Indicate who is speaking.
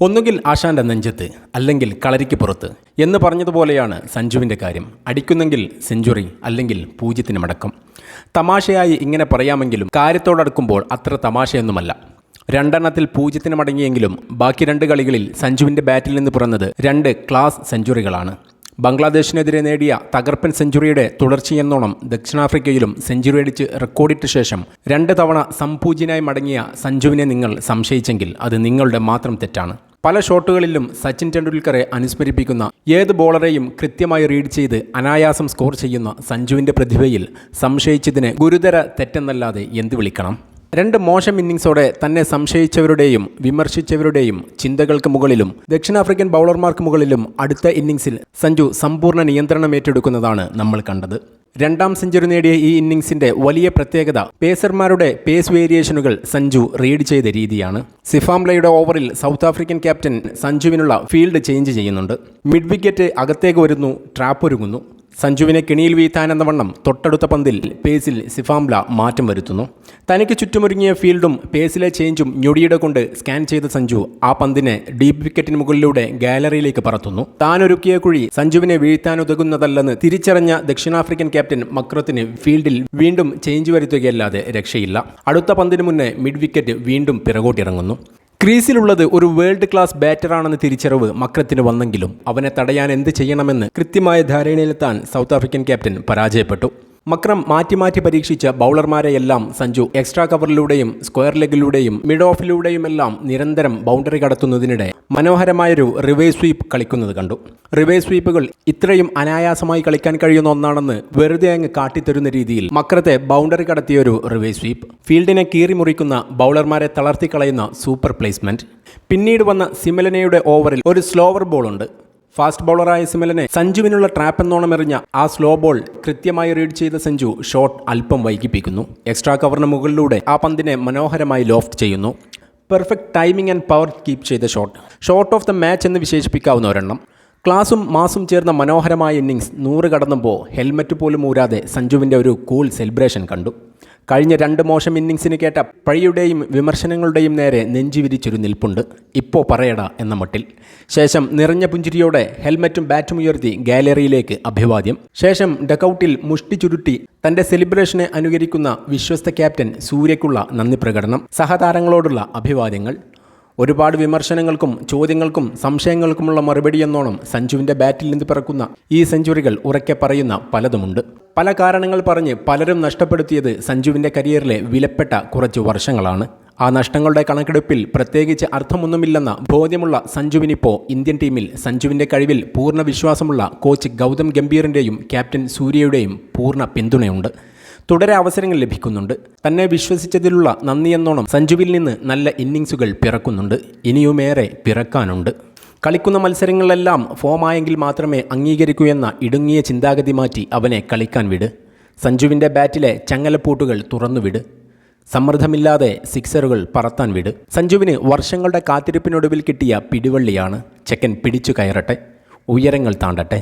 Speaker 1: ഒന്നുകിൽ ആശാന്റെ നെഞ്ചത്ത്, അല്ലെങ്കിൽ കളരിക്ക് പുറത്ത് എന്ന് പറഞ്ഞതുപോലെയാണ് സഞ്ജുവിൻ്റെ കാര്യം. അടിക്കുന്നെങ്കിൽ സെഞ്ചുറി, അല്ലെങ്കിൽ പൂജ്യത്തിന് മടക്കം. തമാശയായി ഇങ്ങനെ പറയാമെങ്കിലും കാര്യത്തോടടുക്കുമ്പോൾ അത്ര തമാശയൊന്നുമല്ല. രണ്ടെണ്ണത്തിൽ പൂജ്യത്തിന് മടങ്ങിയെങ്കിലും ബാക്കി രണ്ട് കളികളിൽ സഞ്ജുവിൻ്റെ ബാറ്റിൽ നിന്ന് പിറന്നത് രണ്ട് ക്ലാസ് സെഞ്ചുറികളാണ്. ബംഗ്ലാദേശിനെതിരെ നേടിയ തകർപ്പൻ സെഞ്ചുറിയുടെ തുടർച്ചയെന്നോണം ദക്ഷിണാഫ്രിക്കയിലും സെഞ്ചുറി അടിച്ച് റെക്കോർഡിട്ട ശേഷം 2 തവണ സംപൂജ്യനായി മടങ്ങിയ സഞ്ജുവിനെ നിങ്ങൾ സംശയിച്ചെങ്കിൽ അത് നിങ്ങളുടെ മാത്രം തെറ്റാണ്. പല ഷോട്ടുകളിലും സച്ചിൻ ടെണ്ടുൽക്കറെ അനുസ്മരിപ്പിക്കുന്ന ഏത് ബോളറെയും കൃത്യമായി റീഡ് ചെയ്ത് അനായാസം സ്കോർ ചെയ്യുന്ന സഞ്ജുവിൻ്റെ പ്രതിഭയിൽ സംശയിച്ചതിന് ഗുരുതര തെറ്റെന്നല്ലാതെ എന്ത് വിളിക്കണം? 2 മോശം ഇന്നിങ്സോടെ തന്നെ സംശയിച്ചവരുടെയും വിമർശിച്ചവരുടെയും ചിന്തകൾക്ക് മുകളിലും ദക്ഷിണാഫ്രിക്കൻ ബൗളർമാർക്ക് മുകളിലും അടുത്ത ഇന്നിങ്സിൽ സഞ്ജു സമ്പൂർണ്ണ നിയന്ത്രണം ഏറ്റെടുക്കുന്നതാണ് നമ്മൾ കണ്ടത്. 2ാം സെഞ്ചുറി നേടിയ ഈ ഇന്നിങ്സിന്റെ വലിയ പ്രത്യേകത പേസർമാരുടെ പേസ് വേരിയേഷനുകൾ സഞ്ജു റീഡ് ചെയ്ത രീതിയാണ്. സിഫാംലയുടെ ഓവറിൽ സൗത്ത് ആഫ്രിക്കൻ ക്യാപ്റ്റൻ സഞ്ജുവിനുള്ള ഫീൽഡ് ചേഞ്ച് ചെയ്യുന്നുണ്ട്. മിഡ് വിക്കറ്റ് അകത്തേക്ക് വരുന്നു, ട്രാപ്പ് ഒരുങ്ങുന്നു. സഞ്ജുവിനെ കെണിയിൽ വീഴ്ത്താനെന്ന വണ്ണം തൊട്ടടുത്ത പന്തിൽ പേസിൽ സിഫാംല മാറ്റം വരുത്തുന്നു. തനിക്ക് ചുറ്റുമൊരുങ്ങിയ ഫീൽഡും പേസിലെ ചേഞ്ചും ഞൊടിയുടെ കൊണ്ട് സ്കാൻ ചെയ്ത സഞ്ജു ആ പന്തിനെ ഡീപ്പ് വിക്കറ്റിന് മുകളിലൂടെ ഗാലറിയിലേക്ക് പറത്തുന്നു. താനൊരുക്കിയ കുഴി സഞ്ജുവിനെ വീഴ്ത്താനുതകുന്നതല്ലെന്ന് തിരിച്ചറിഞ്ഞ ദക്ഷിണാഫ്രിക്കൻ ക്യാപ്റ്റൻ മക്രത്തിന് ഫീൽഡിൽ വീണ്ടും ചേഞ്ച് വരുത്തുകയല്ലാതെ രക്ഷയില്ല. അടുത്ത പന്തിന് മുന്നേ മിഡ് വിക്കറ്റ് വീണ്ടും പിറകോട്ടിറങ്ങുന്നു. ക്രീസിലുള്ളത് ഒരു വേൾഡ് ക്ലാസ് ബാറ്ററാണെന്ന് തിരിച്ചറിവ് മക്രത്തിന് വന്നെങ്കിലും അവനെ തടയാൻ എന്ത് ചെയ്യണമെന്ന് കൃത്യമായ ധാരണയിലെത്താൻ സൗത്ത് ആഫ്രിക്കൻ ക്യാപ്റ്റൻ പരാജയപ്പെട്ടു. മക്രം മാറ്റി പരീക്ഷിച്ച ബൗളർമാരെയെല്ലാം സഞ്ജു എക്സ്ട്രാ കവറിലൂടെയും സ്ക്വയർ ലെഗിലൂടെയും മിഡ് ഓഫിലൂടെയുമെല്ലാം നിരന്തരം ബൗണ്ടറി കടത്തുന്നതിനിടെ മനോഹരമായൊരു റിവേഴ്സ് സ്വീപ്പ് കളിക്കുന്നത് കണ്ടു. റിവേഴ്സ് സ്വീപ്പുകൾ ഇത്രയും അനായാസമായി കളിക്കാൻ കഴിയുന്ന ഒന്നാണെന്ന് വെറുതെ അങ്ങ് കാട്ടിത്തരുന്ന രീതിയിൽ മക്രത്തെ ബൗണ്ടറി കടത്തിയൊരു റിവേഴ്സ് സ്വീപ്പ്, ഫീൽഡിനെ കീറിമുറിക്കുന്ന ബൗളർമാരെ തളർത്തിക്കളയുന്ന സൂപ്പർ പ്ലേസ്മെന്റ്. പിന്നീട് വന്ന സിമലനയുടെ ഓവറിൽ ഒരു സ്ലോവർ ബോളുണ്ട്. ഫാസ്റ്റ് ബൗളറായ സിമലനെ സഞ്ജുവിനുള്ള ട്രാപ്പ് എന്നോണം എറിഞ്ഞ ആ സ്ലോ ബോൾ കൃത്യമായി റീഡ് ചെയ്ത സഞ്ജു ഷോട്ട് അല്പം വൈകിപ്പിക്കുന്നു. എക്സ്ട്രാ കവറിന് മുകളിലൂടെ ആ പന്തിനെ മനോഹരമായി ലോഫ്റ്റ് ചെയ്യുന്നു. Perfect timing and power keep ചെയ്ത ഷോട്ട് ഓഫ് ദ മാച്ച് എന്ന് വിശേഷിപ്പിക്കാവുന്ന ഒരെണ്ണം. ക്ലാസും മാസും ചേർന്ന മനോഹരമായ ഇന്നിങ്സ് 100 കടന്നുമ്പോൾ ഹെൽമറ്റ് പോലും ഊരാതെ സഞ്ജുവിൻ്റെ ഒരു കൂൾ സെലിബ്രേഷൻ കണ്ടു. കഴിഞ്ഞ 2 മോശം ഇന്നിങ്സിന് കേട്ട പഴിയുടെയും വിമർശനങ്ങളുടെയും നേരെ നെഞ്ചുവിരിച്ചൊരു നിൽപ്പുണ്ട്. ഇപ്പോൾ പറയടാ എന്ന മട്ടിൽ. ശേഷം നിറഞ്ഞ പുഞ്ചിരിയോടെ ഹെൽമറ്റും ബാറ്റും ഉയർത്തി ഗാലറിയിലേക്ക് അഭിവാദ്യം. ശേഷം ഡക്കൌട്ടിൽ മുഷ്ടി ചുരുട്ടി തൻ്റെ സെലിബ്രേഷനെ അനുകരിക്കുന്ന വിശ്വസ്ത ക്യാപ്റ്റൻ സൂര്യയ്ക്കുള്ള നന്ദി പ്രകടനം, സഹതാരങ്ങളോടുള്ള അഭിവാദ്യങ്ങൾ. ഒരുപാട് വിമർശനങ്ങൾക്കും ചോദ്യങ്ങൾക്കും സംശയങ്ങൾക്കുമുള്ള മറുപടിയെന്നോണം സഞ്ജുവിൻ്റെ ബാറ്റിൽ നിന്ന് പിറക്കുന്ന ഈ സെഞ്ചുറികൾ ഉറക്കെ പറയുന്ന പലതുമുണ്ട്. പല കാരണങ്ങൾ പറഞ്ഞ് പലരും നഷ്ടപ്പെടുത്തിയത് സഞ്ജുവിൻ്റെ കരിയറിലെ വിലപ്പെട്ട കുറച്ച് വർഷങ്ങളാണ്. ആ നഷ്ടങ്ങളുടെ കണക്കെടുപ്പിൽ പ്രത്യേകിച്ച് അർത്ഥമൊന്നുമില്ലെന്ന ബോധ്യമുള്ള സഞ്ജുവിനിപ്പോൾ ഇന്ത്യൻ ടീമിൽ സഞ്ജുവിൻ്റെ കഴിവിൽ പൂർണ്ണ വിശ്വാസമുള്ള കോച്ച് ഗൗതം ഗംഭീറിൻ്റെയും ക്യാപ്റ്റൻ സൂര്യയുടെയും പൂർണ്ണ പിന്തുണയുണ്ട്. തുടരെ അവസരങ്ങൾ ലഭിക്കുന്നുണ്ട്. തന്നെ വിശ്വസിച്ചതിലുള്ള നന്ദിയെന്നോണം സഞ്ജുവിൽ നിന്ന് നല്ല ഇന്നിങ്സുകൾ പിറക്കുന്നുണ്ട്. ഇനിയുമേറെ പിറക്കാനുണ്ട്. കളിക്കുന്ന മത്സരങ്ങളിലെല്ലാം ഫോമായെങ്കിൽ മാത്രമേ അംഗീകരിക്കൂ എന്ന ഇടുങ്ങിയ ചിന്താഗതി മാറ്റി അവനെ കളിക്കാൻ വിട്. സഞ്ജുവിൻ്റെ ബാറ്റിലെ ചങ്ങലപ്പൂട്ടുകൾ തുറന്നുവിട്. സമ്മർദ്ദമില്ലാതെ സിക്സറുകൾ പറത്താൻ വിട്. സഞ്ജുവിന് വർഷങ്ങളുടെ കാത്തിരിപ്പിനൊടുവിൽ കിട്ടിയ പിടിവള്ളിയാണ്. ചെക്കൻ പിടിച്ചു കയറട്ടെ, ഉയരങ്ങൾ താണ്ടട്ടെ.